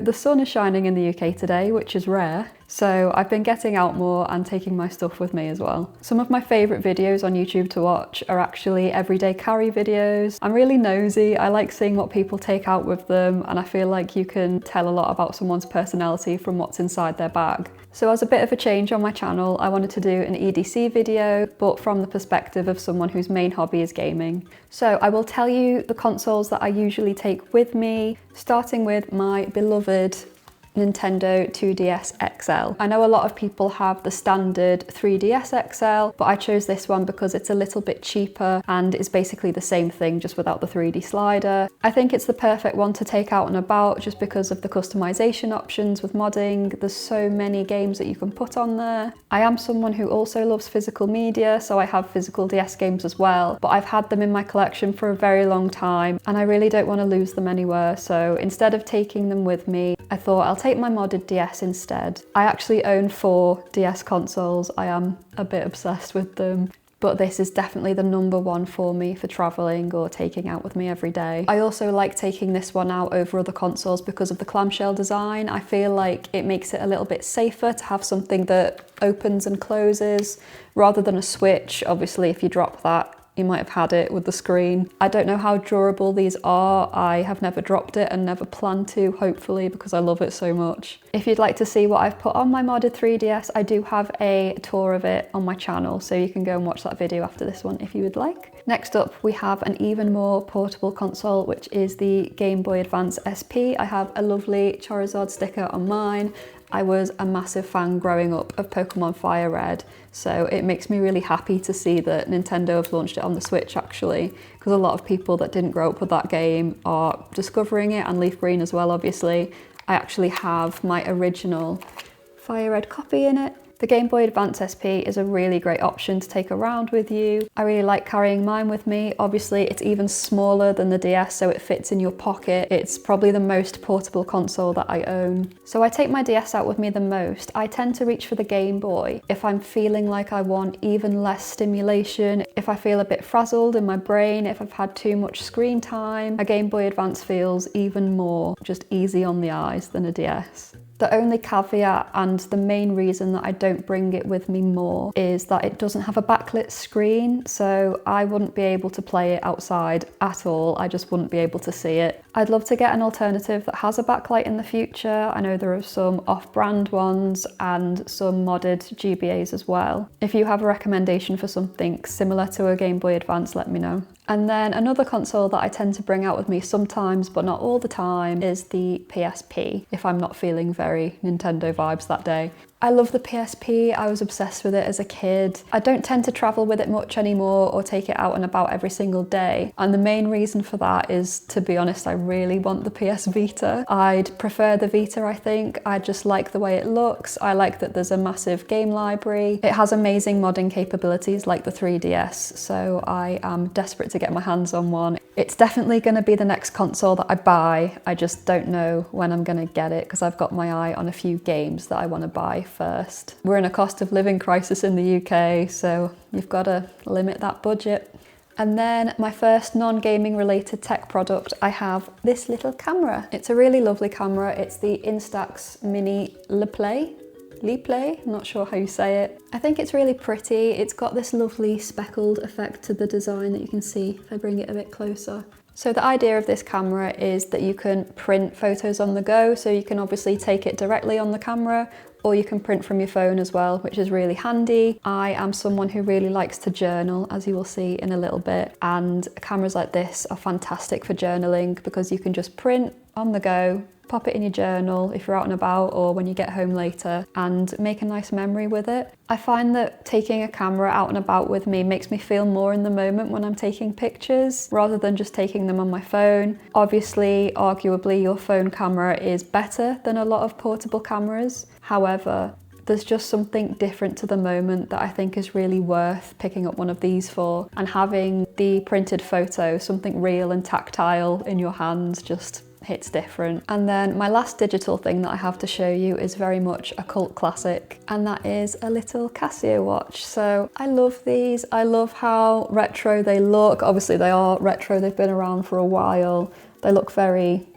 The sun is shining in the UK today, which is rare, so I've been getting out more and taking my stuff with me as well. Some of my favourite videos on YouTube to watch are actually everyday carry videos. I'm really nosy, I like seeing what people take out with them, and I feel like you can tell a lot about someone's personality from what's inside their bag. So as a bit of a change on my channel, I wanted to do an EDC video, but from the perspective of someone whose main hobby is gaming. So I will tell you the consoles that I usually take with me, starting with my beloved Nintendo 2DS XL. I know a lot of people have the standard 3DS XL, but I chose this one because it's a little bit cheaper and is basically the same thing just without the 3D slider. I think it's the perfect one to take out and about just because of the customization options with modding. There's so many games that you can put on there. I am someone who also loves physical media, so I have physical DS games as well, but I've had them in my collection for a very long time and I really don't want to lose them anywhere. So instead of taking them with me, I thought I'll take my modded DS instead. I actually own 4 DS consoles. I am a bit obsessed with them, but this is definitely the #1 for me for traveling or taking out with me every day. I also like taking this one out over other consoles because of the clamshell design. I feel like it makes it a little bit safer to have something that opens and closes rather than a Switch. Obviously, if you drop that, you might have had it with the screen. I don't know how durable these are. I have never dropped it and never plan to, hopefully, because I love it so much. If you'd like to see what I've put on my modded 3DS, I do have a tour of it on my channel, so you can go and watch that video after this one if you would like. Next up, we have an even more portable console, which is the Gameboy Advance SP. I have a lovely Charizard sticker on mine. I was a massive fan growing up of Pokemon Fire Red, so it makes me really happy to see that Nintendo have launched it on the Switch actually, because a lot of people that didn't grow up with that game are discovering it, and Leaf Green as well, obviously. I actually have my original Fire Red copy in it. The Game Boy Advance SP is a really great option to take around with you. I really like carrying mine with me. Obviously, it's even smaller than the DS, so it fits in your pocket. It's probably the most portable console that I own. So I take my DS out with me the most. I tend to reach for the Game Boy if I'm feeling like I want even less stimulation, if I feel a bit frazzled in my brain, if I've had too much screen time. A Game Boy Advance feels even more just easy on the eyes than a DS. The only caveat and the main reason that I don't bring it with me more is that it doesn't have a backlit screen, so I wouldn't be able to play it outside at all. I just wouldn't be able to see it. I'd love to get an alternative that has a backlight in the future. I know there are some off-brand ones and some modded GBAs as well. If you have a recommendation for something similar to a Game Boy Advance, let me know. And then another console that I tend to bring out with me sometimes, but not all the time, is the PSP, if I'm not feeling very Nintendo vibes that day. I love the PSP, I was obsessed with it as a kid. I don't tend to travel with it much anymore or take it out and about every single day. And the main reason for that is, to be honest, I really want the PS Vita. I'd prefer the Vita, I think. I just like the way it looks. I like that there's a massive game library. It has amazing modding capabilities like the 3DS, so I am desperate to get my hands on one. It's definitely going to be the next console that I buy. I just don't know when I'm going to get it because I've got my eye on a few games that I want to buy first. We're in a cost of living crisis in the UK, so you've got to limit that budget. And then my first non-gaming related tech product, I have this little camera. It's a really lovely camera. It's the Instax Mini Liplay. Liplay, I'm not sure how you say it. I think it's really pretty. It's got this lovely speckled effect to the design that you can see if I bring it a bit closer. So the idea of this camera is that you can print photos on the go, so you can obviously take it directly on the camera, or you can print from your phone as well, which is really handy. I am someone who really likes to journal, as you will see in a little bit, and cameras like this are fantastic for journaling because you can just print on the go, pop it in your journal if you're out and about or when you get home later, and make a nice memory with it. I find that taking a camera out and about with me makes me feel more in the moment when I'm taking pictures rather than just taking them on my phone. Obviously, arguably, your phone camera is better than a lot of portable cameras. However, there's just something different to the moment that I think is really worth picking up one of these for, and having the printed photo, something real and tactile in your hands, just hits different. And then my last digital thing that I have to show you is very much a cult classic, and that is a little Casio watch. So I love these. I love how retro they look. Obviously they are retro, they've been around for a while. They look very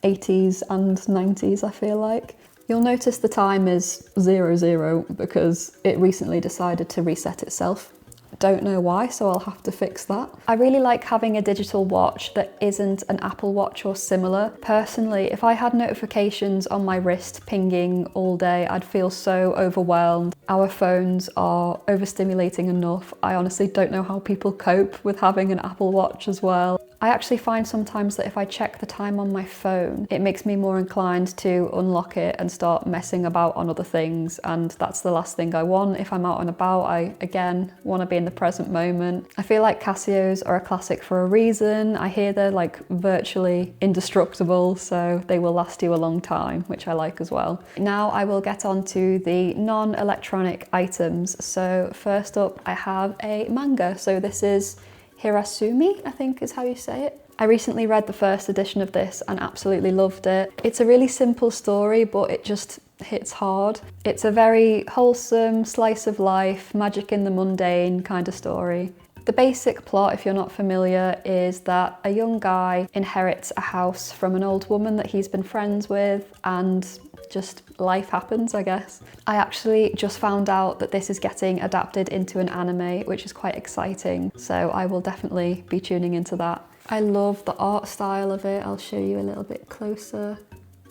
80s and 90s, I feel like. You'll notice the time is 00 because it recently decided to reset itself. Don't know why, so I'll have to fix that. I really like having a digital watch that isn't an Apple Watch or similar. Personally, if I had notifications on my wrist pinging all day, I'd feel so overwhelmed. Our phones are overstimulating enough. I honestly don't know how people cope with having an Apple Watch as well. I actually find sometimes that if I check the time on my phone, it makes me more inclined to unlock it and start messing about on other things, and that's the last thing I want. If I'm out and about, I again want to be in the present moment. I feel like Casios are a classic for a reason. I hear they're like virtually indestructible, so they will last you a long time, which I like as well. Now I will get on to the non-electronic items. So first up, I have a manga. So this is Hirayasumi, I think is how you say it. I recently read the first edition of this and absolutely loved it. It's a really simple story, but it just hits hard. It's a very wholesome, slice of life, magic in the mundane kind of story. The basic plot, if you're not familiar, is that a young guy inherits a house from an old woman that he's been friends with, and just life happens, I guess. I actually just found out that this is getting adapted into an anime, which is quite exciting, so I will definitely be tuning into that. I love the art style of it. I'll show you a little bit closer.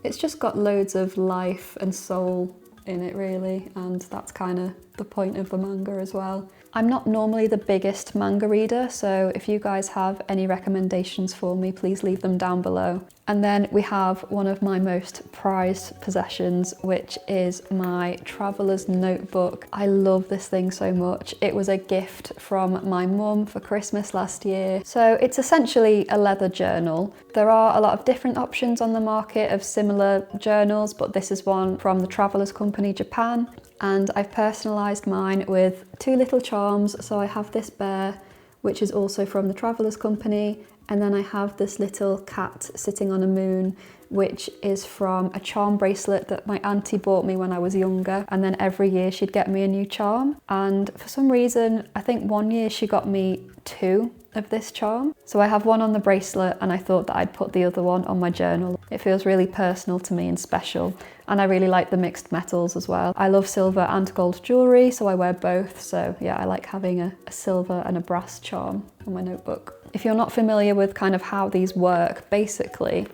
It's just got loads of life and soul in it, really, and that's kind of the point of the manga as well. I'm not normally the biggest manga reader, so if you guys have any recommendations for me, please leave them down below. And then we have one of my most prized possessions, which is my traveler's notebook. I love this thing so much. It was a gift from my mum for Christmas last year. So it's essentially a leather journal. There are a lot of different options on the market of similar journals, but this is one from the Travelers Company Japan. And I've personalised mine with two little charms. So I have this bear, which is also from the Travelers Company, and then I have this little cat sitting on a moon, which is from a charm bracelet that my auntie bought me when I was younger, and then every year she'd get me a new charm. And for some reason, I think one year she got me two of this charm. So I have one on the bracelet, and I thought that I'd put the other one on my journal. It feels really personal to me and special, and I really like the mixed metals as well. I love silver and gold jewellery, so I wear both. So yeah, I like having a silver and a brass charm on my notebook. If you're not familiar with kind of how these work, basically,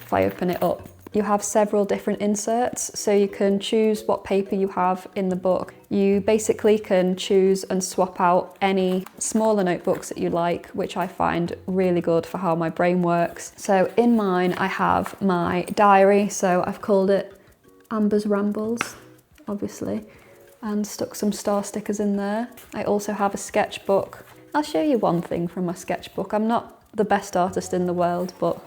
if I open it up, you have several different inserts, so you can choose what paper you have in the book. You basically can choose and swap out any smaller notebooks that you like, which I find really good for how my brain works. So in mine, I have my diary, so I've called it Amber's Rambles, obviously, and stuck some star stickers in there. I also have a sketchbook. I'll show you one thing from my sketchbook. I'm not the best artist in the world, but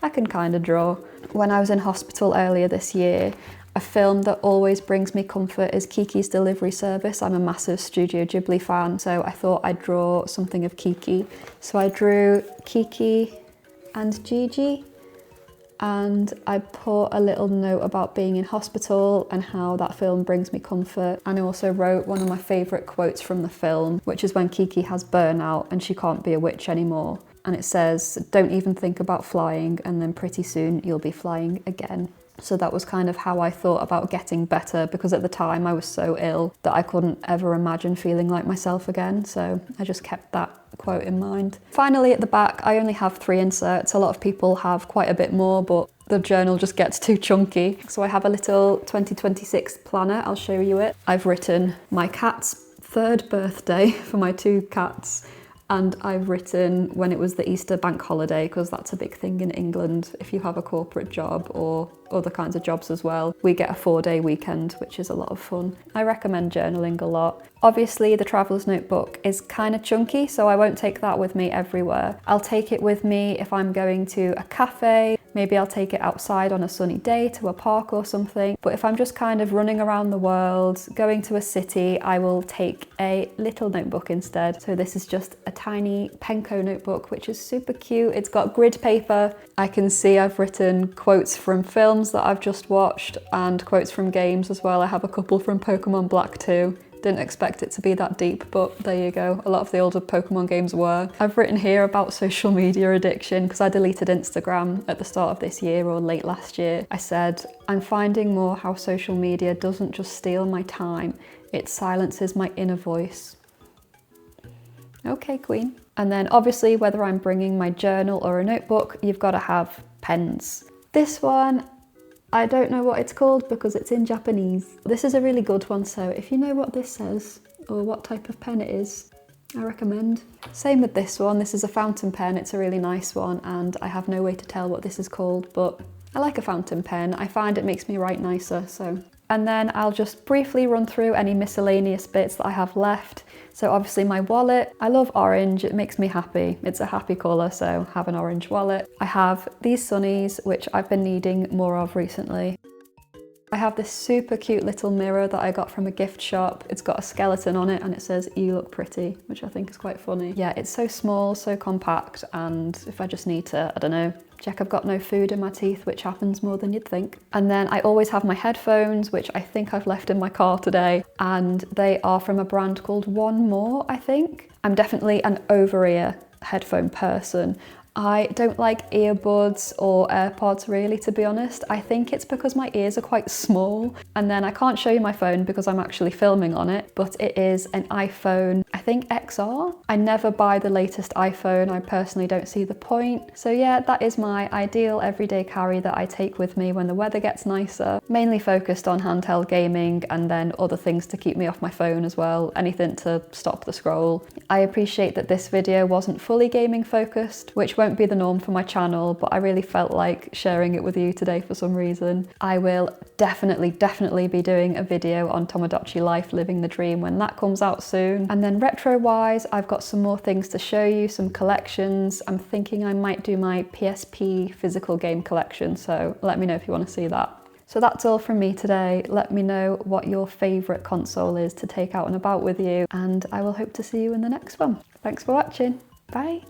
I can kind of draw. When I was in hospital earlier this year, a film that always brings me comfort is Kiki's Delivery Service. I'm a massive Studio Ghibli fan, so I thought I'd draw something of Kiki. So I drew Kiki and Gigi, and I put a little note about being in hospital and how that film brings me comfort. And I also wrote one of my favourite quotes from the film, which is when Kiki has burnout and she can't be a witch anymore. And it says, "Don't even think about flying, and then pretty soon you'll be flying again." So that was kind of how I thought about getting better, because at the time I was so ill that I couldn't ever imagine feeling like myself again. So I just kept that quote in mind. Finally, at the back, I only have 3 inserts. A lot of people have quite a bit more, but the journal just gets too chunky. So I have a little 2026 planner. I'll show you it. I've written my cat's 3rd birthday for my 2 cats. And I've written when it was the Easter bank holiday, because that's a big thing in England. If you have a corporate job or other kinds of jobs as well, we get a 4-day weekend, which is a lot of fun. I recommend journaling a lot. Obviously, the traveler's notebook is kind of chunky, so I won't take that with me everywhere. I'll take it with me if I'm going to a cafe. Maybe I'll take it outside on a sunny day to a park or something. But if I'm just kind of running around the world, going to a city, I will take a little notebook instead. So this is just a tiny Penco notebook, which is super cute. It's got grid paper. I can see I've written quotes from films that I've just watched and quotes from games as well. I have a couple from Pokemon Black too. Didn't expect it to be that deep, but there you go. A lot of the older Pokemon games were. I've written here about social media addiction because I deleted Instagram at the start of this year or late last year. I said, I'm finding more how social media doesn't just steal my time, it silences my inner voice. Okay, Queen. And then obviously, whether I'm bringing my journal or a notebook, you've got to have pens. This one, I don't know what it's called because it's in Japanese. This is a really good one, so if you know what this says or what type of pen it is, I recommend. Same with this one. This is a fountain pen. It's a really nice one, and I have no way to tell what this is called, but I like a fountain pen. I find it makes me write nicer, so. And then I'll just briefly run through any miscellaneous bits that I have left. So obviously my wallet, I love orange, it makes me happy. It's a happy colour, so have an orange wallet. I have these sunnies, which I've been needing more of recently. I have this super cute little mirror that I got from a gift shop. It's got a skeleton on it and it says, "You look pretty," which I think is quite funny. Yeah, it's so small, so compact, and if I just need to, I don't know, check I've got no food in my teeth, which happens more than you'd think. And then I always have my headphones, which I think I've left in my car today, and they are from a brand called One More, I think. I'm definitely an over-ear headphone person. I don't like earbuds or AirPods really, to be honest. I think it's because my ears are quite small, and then I can't show you my phone because I'm actually filming on it, but it is an iPhone, I think XR. I never buy the latest iPhone. I personally don't see the point. So yeah, that is my ideal everyday carry that I take with me when the weather gets nicer. Mainly focused on handheld gaming and then other things to keep me off my phone as well. Anything to stop the scroll. I appreciate that this video wasn't fully gaming focused, which won't be the norm for my channel, but I really felt like sharing it with you today for some reason. I will definitely be doing a video on Tomodachi Life Living the Dream when that comes out soon. And then retro wise, I've got some more things to show you, some collections. I'm thinking I might do my PSP physical game collection, so let me know if you want to see that. So that's all from me today. Let me know what your favourite console is to take out and about with you, and I will hope to see you in the next one. Thanks for watching. Bye.